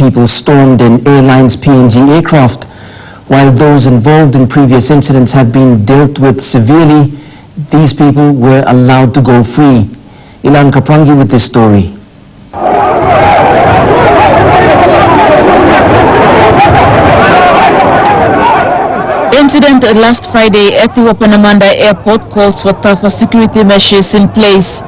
people stormed an Airlines PNG aircraft. While those involved in previous incidents had been dealt with severely, these people were allowed to go free. Ilan Kaprangi with this story. Incident last Friday at the Wapenamanda Airport calls for tougher security measures in place.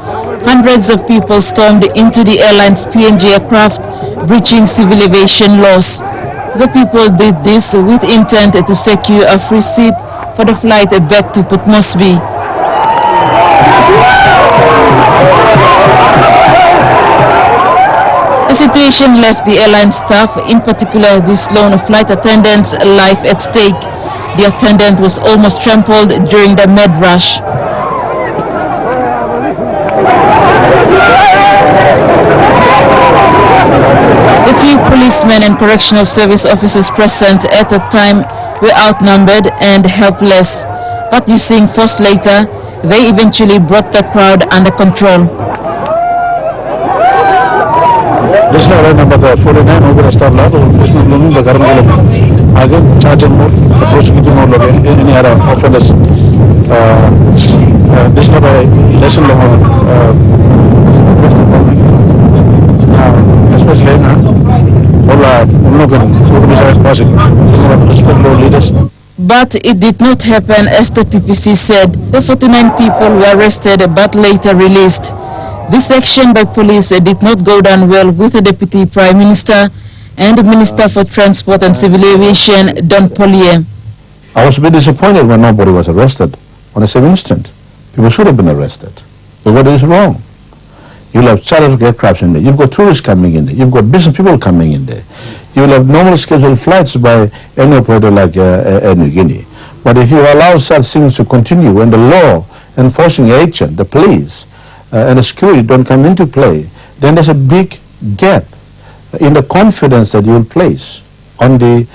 Hundreds of people stormed into the airline's PNG aircraft, breaching civil aviation laws. The people did this with intent to secure a free seat for the flight back to Port Moresby. The situation left the airline staff, in particular the lone flight attendants, life at stake. The attendant was almost trampled during the mad rush. The few policemen and correctional service officers present at the time were outnumbered and helpless, but using force later, they eventually brought the crowd under control. This is number 49 over the staff lot of policemen the government again charge more prosecuting more any other offenders. This is a lesson especially leaders. But it did not happen as the PPC said. The 49 people were arrested but later released. This action by police did not go down well with the Deputy Prime Minister and the Minister for Transport and Civil Aviation, Don Pollier. I was a bit disappointed when nobody was arrested on the same instant. People should have been arrested. But what is wrong? You'll have chartered aircraft in there. You've got tourists coming in there. You've got business people coming in there. You'll have normally scheduled flights by any operator like Air Niugini. But if you allow such things to continue and the law enforcing agent, the police, and the security don't come into play, then there's a big gap in the confidence that you will place on the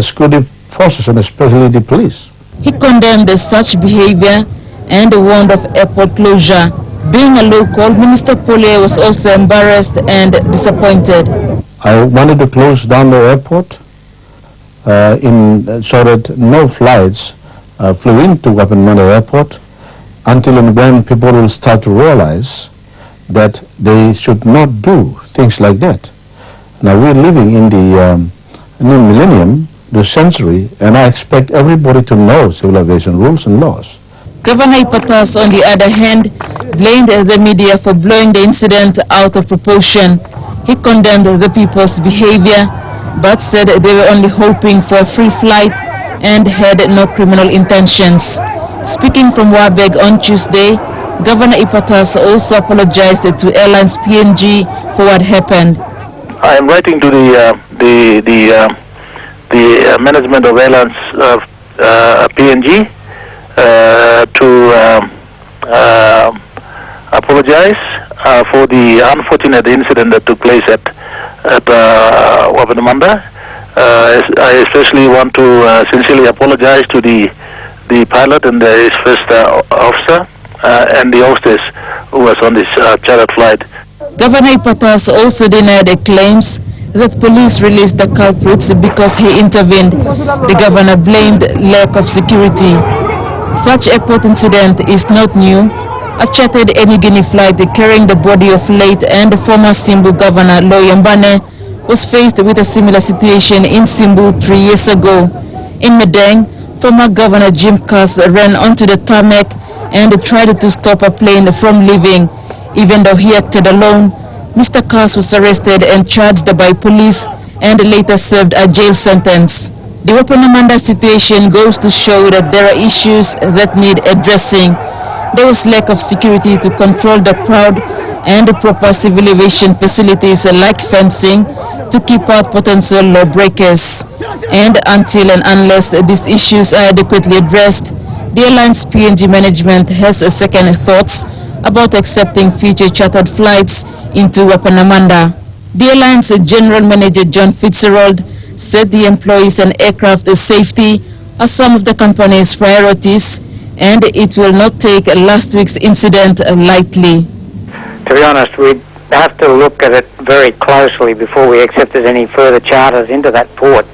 security forces and especially the police. He condemned such behavior and warned of airport closure. Being a local, Minister Pollier was also embarrassed and disappointed. I wanted to close down the airport so that no flights flew into Wapenamanda Airport until and when people will start to realize that they should not do things like that. Now we're living in the new millennium, the century, and I expect everybody to know civil aviation rules and laws. Governor Ipatas, on the other hand, blamed the media for blowing the incident out of proportion. He condemned the people's behavior, but said they were only hoping for a free flight and had no criminal intentions. Speaking from Wabeg on Tuesday, Governor Ipatas also apologized to Airlines PNG for what happened. I am writing to the management of Airlines PNG to apologize for the unfortunate incident that took place at Wapenamanda. I especially want to sincerely apologize to the pilot and his first officer and the hostess who was on this chartered flight. Governor Ipatas also denied claims that police released the culprits because he intervened. The governor blamed lack of security. Such airport incident is not new. A chartered Air Niugini flight carrying the body of late and former Simbu Governor Loyambane was faced with a similar situation in Simbu 3 years ago. In Medang, former Governor Jim Cass ran onto the tarmac and tried to stop a plane from leaving. Even though he acted alone, Mr. Cass was arrested and charged by police and later served a jail sentence. The Wapenamanda situation goes to show that there are issues that need addressing. There was lack of security to control the crowd and proper civil aviation facilities like fencing to keep out potential lawbreakers. And until and unless these issues are adequately addressed, the Airlines PNG management has second thoughts about accepting future chartered flights into Wapenamanda. The Airline's General Manager John Fitzgerald said the employees and aircraft safety are some of the company's priorities, and it will not take last week's incident lightly. To be honest, we have to look at it very closely before we accepted any further charters into that port.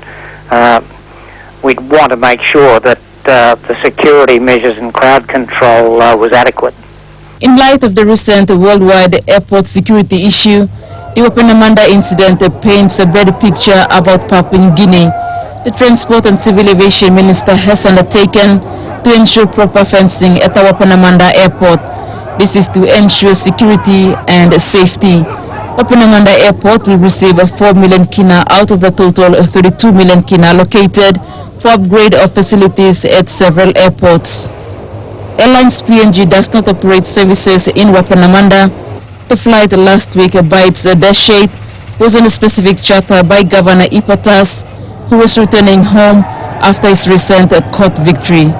We'd want to make sure that the security measures and crowd control was adequate. In light of the recent worldwide airport security issue, the Wapenamanda incident paints a better picture about Papua New Guinea. The Transport and Civil Aviation Minister has undertaken to ensure proper fencing at the Wapenamanda Airport. This is to ensure security and safety. Wapenamanda Airport will receive 4 million kina out of the total 32 million kina allocated for upgrade of facilities at several airports. Airlines PNG does not operate services in Wapenamanda. The flight last week by its Dash-8 was on a specific charter by Governor Ipatas, who was returning home after his recent court victory.